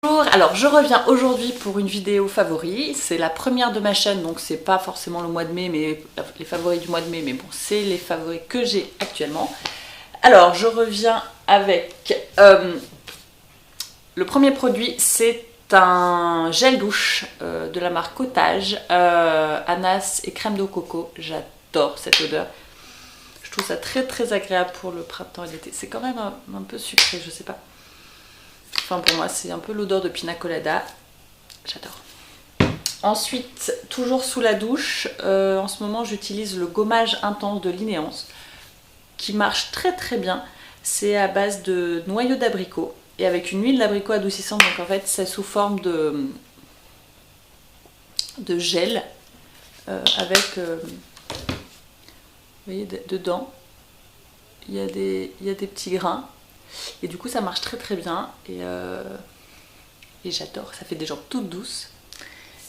Bonjour, alors je reviens aujourd'hui pour une vidéo favori, c'est la première de ma chaîne donc c'est pas forcément le mois de mai mais les favoris du mois de mai mais bon c'est les favoris que j'ai actuellement. Alors je reviens avec le premier produit, c'est un gel douche de la marque Cottage, ananas et crème de coco, j'adore cette odeur. Je trouve ça très agréable pour le printemps et l'été, c'est quand même un peu sucré, je sais pas. Enfin pour moi c'est un peu l'odeur de pina colada, j'adore. Ensuite, toujours sous la douche, en ce moment j'utilise le gommage intense de Linéance qui marche très bien. C'est à base de noyaux d'abricot et avec une huile d'abricot adoucissante, donc en fait c'est sous forme de gel avec, vous voyez dedans, il y a des petits grains. Et du coup ça marche très bien et j'adore, ça fait des jambes toutes douces,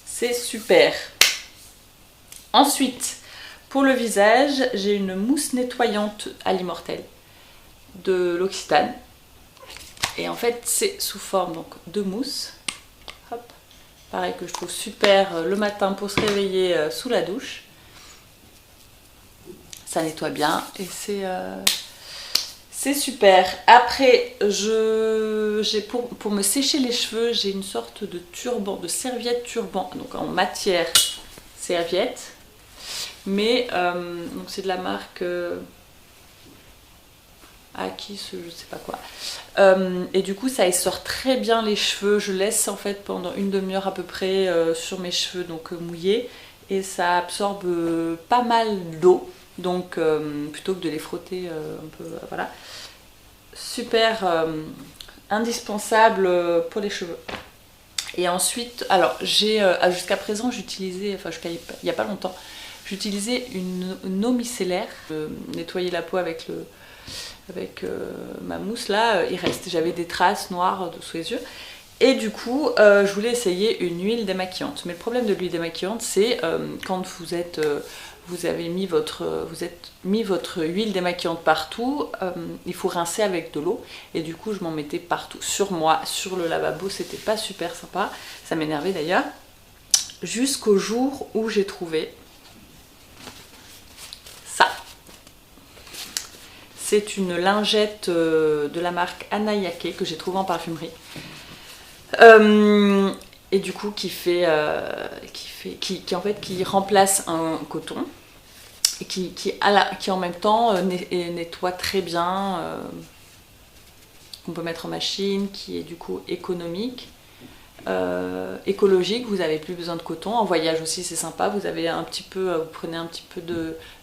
c'est super. Ensuite pour le visage j'ai une mousse nettoyante à l'immortel de l'Occitane et en fait c'est sous forme donc de mousse. Hop. Pareil que je trouve super le matin pour se réveiller sous la douche, ça nettoie bien et c'est super. Après, pour me sécher les cheveux, j'ai une sorte de turban, de serviette turban, donc en matière serviette. Mais c'est de la marque Akis, je sais pas quoi. Et du coup, ça essore très bien les cheveux. Je laisse en fait pendant une demi-heure à peu près sur mes cheveux, donc mouillés. Et ça absorbe pas mal d'eau. Donc plutôt que de les frotter un peu, voilà. Super indispensable pour les cheveux. Et ensuite, alors j'ai jusqu'à présent j'utilisais, enfin il n'y a pas longtemps, j'utilisais une eau micellaire. Nettoyer la peau avec ma mousse là, il reste, j'avais des traces noires sous les yeux. Et du coup, je voulais essayer une huile démaquillante. Mais le problème de l'huile démaquillante, c'est quand vous avez mis votre huile démaquillante partout, il faut rincer avec de l'eau. Et du coup, je m'en mettais partout. Sur moi, sur le lavabo, c'était pas super sympa. Ça m'énervait d'ailleurs. Jusqu'au jour où j'ai trouvé ça. C'est une lingette de la marque Anayake que j'ai trouvée en parfumerie. Et du coup qui remplace un coton et qui en même temps nettoie très bien, qu'on peut mettre en machine, qui est du coup économique, écologique. Vous n'avez plus besoin de coton. En voyage aussi c'est sympa, vous prenez un petit peu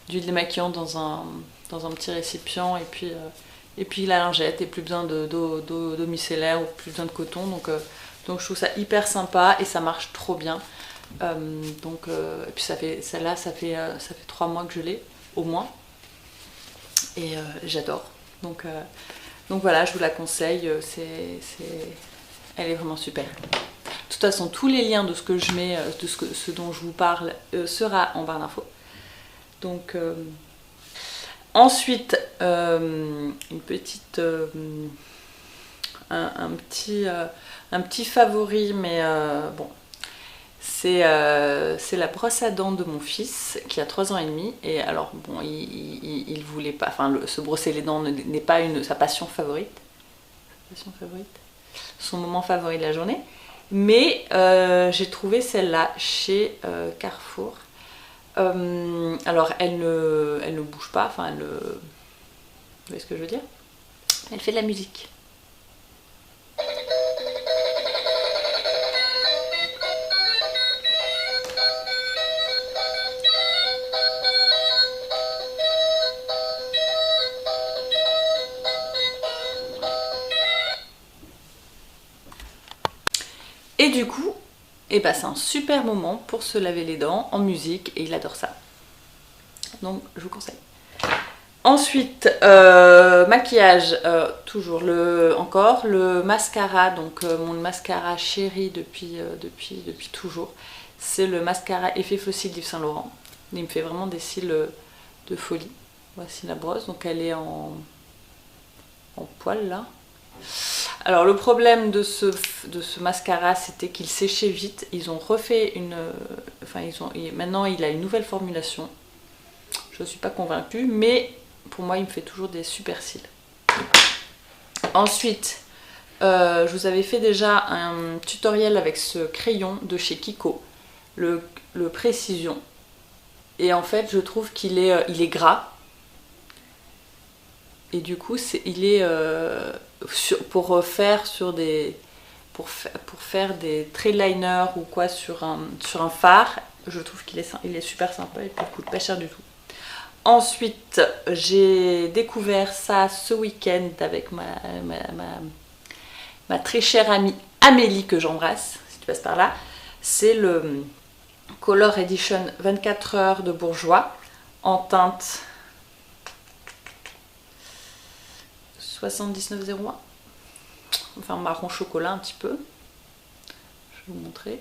d'huile démaquillante dans un petit récipient et puis la lingette, et plus besoin d'eau micellaire ou plus besoin de coton, donc je trouve ça hyper sympa et ça marche trop bien. Et puis celle-là ça fait 3 mois que je l'ai au moins et j'adore. Donc voilà, je vous la conseille, elle est vraiment super. De toute façon, tous les liens de ce que je mets, de ce dont je vous parle, sera en barre d'infos. Donc ensuite, un petit favori, mais bon, c'est la brosse à dents de mon fils qui a 3 ans et demi. Et alors, bon, il voulait pas, enfin, se brosser les dents n'est pas sa passion favorite. Son moment favori de la journée. Mais j'ai trouvé celle-là chez Carrefour. Alors elle ne bouge pas, enfin vous voyez ce que je veux dire? Elle fait de la musique. Et du coup, c'est un super moment pour se laver les dents en musique et il adore ça. Donc je vous conseille. Ensuite, maquillage, toujours encore le mascara, donc mon mascara chéri depuis toujours. C'est le mascara Effet Fossile d'Yves Saint Laurent. Il me fait vraiment des cils de folie. Voici la brosse, donc elle est en poil là. Alors le problème de ce mascara, c'était qu'il séchait vite. Ils ont refait une... Enfin, maintenant il a une nouvelle formulation. Je ne suis pas convaincue, mais pour moi il me fait toujours des super cils. Ensuite, je vous avais fait déjà un tutoriel avec ce crayon de chez Kiko, le Précision. Et en fait, je trouve qu'il est gras. Et du coup, il est pour faire des trail liners ou quoi sur un fard. Je trouve qu'il est super sympa et puis il coûte pas cher du tout. Ensuite, j'ai découvert ça ce week-end avec ma très chère amie Amélie, que j'embrasse, si tu passes par là. C'est le Color Edition 24 heures de Bourjois en teinte 7901. Enfin marron chocolat un petit peu. Je vais vous montrer.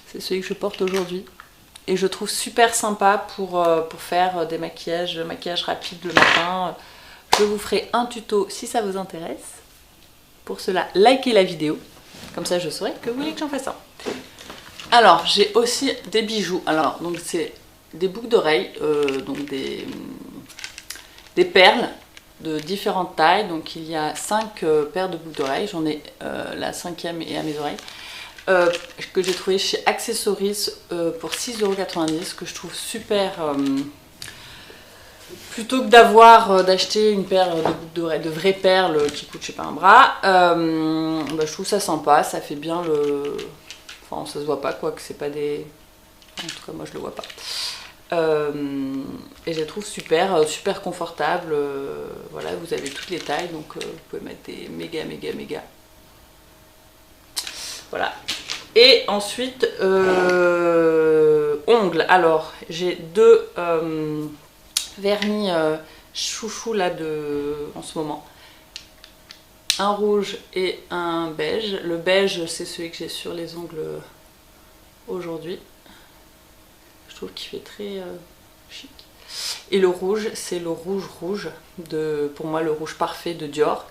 C'est celui que je porte aujourd'hui. Et je trouve super sympa pour faire des maquillage rapide le matin. Je vous ferai un tuto si ça vous intéresse. Pour cela, likez la vidéo. Comme ça, je saurai que vous voulez que j'en fasse un. Alors, j'ai aussi des bijoux. Alors, donc c'est des boucles d'oreilles, donc des perles de différentes tailles. Donc, il y a 5 paires de boucles d'oreilles. J'en ai la 5e et à mes oreilles. Que j'ai trouvé chez Accessories pour 6,90 €, que je trouve super. Plutôt que d'acheter une paire de boucles d'oreilles, de vraies perles qui coûtent je sais pas un bras, je trouve ça sympa, ça fait bien le... Enfin ça se voit pas quoi, que c'est pas des... En tout cas moi je le vois pas. Et je les trouve super confortables, voilà, vous avez toutes les tailles, donc vous pouvez mettre des méga. Voilà. Et ensuite, ongles. Alors, j'ai 2 vernis chouchou là en ce moment. Un rouge et un beige. Le beige, c'est celui que j'ai sur les ongles aujourd'hui. Je trouve qu'il fait très chic. Et le rouge, c'est le rouge, pour moi le rouge parfait de Dior.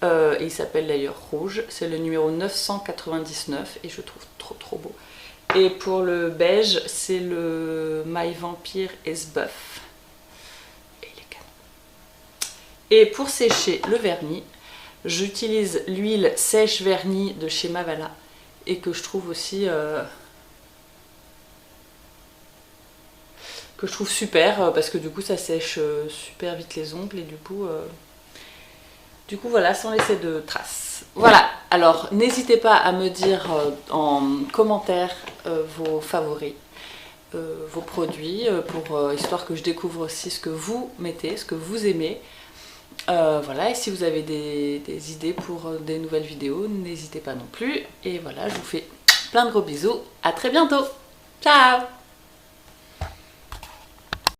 Et il s'appelle d'ailleurs Rouge, c'est le numéro 999 et je trouve trop beau. Et pour le beige, c'est le My Vampire Esbuff. Et il est canon. Et pour sécher le vernis, j'utilise l'huile sèche vernis de chez Mavala et que je trouve aussi super parce que du coup ça sèche super vite les ongles et du coup voilà, sans laisser de traces. Voilà, alors n'hésitez pas à me dire en commentaire vos favoris, vos produits, histoire que je découvre aussi ce que vous mettez, ce que vous aimez. Voilà, et si vous avez des idées pour des nouvelles vidéos, n'hésitez pas non plus. Et voilà, je vous fais plein de gros bisous. À très bientôt. Ciao!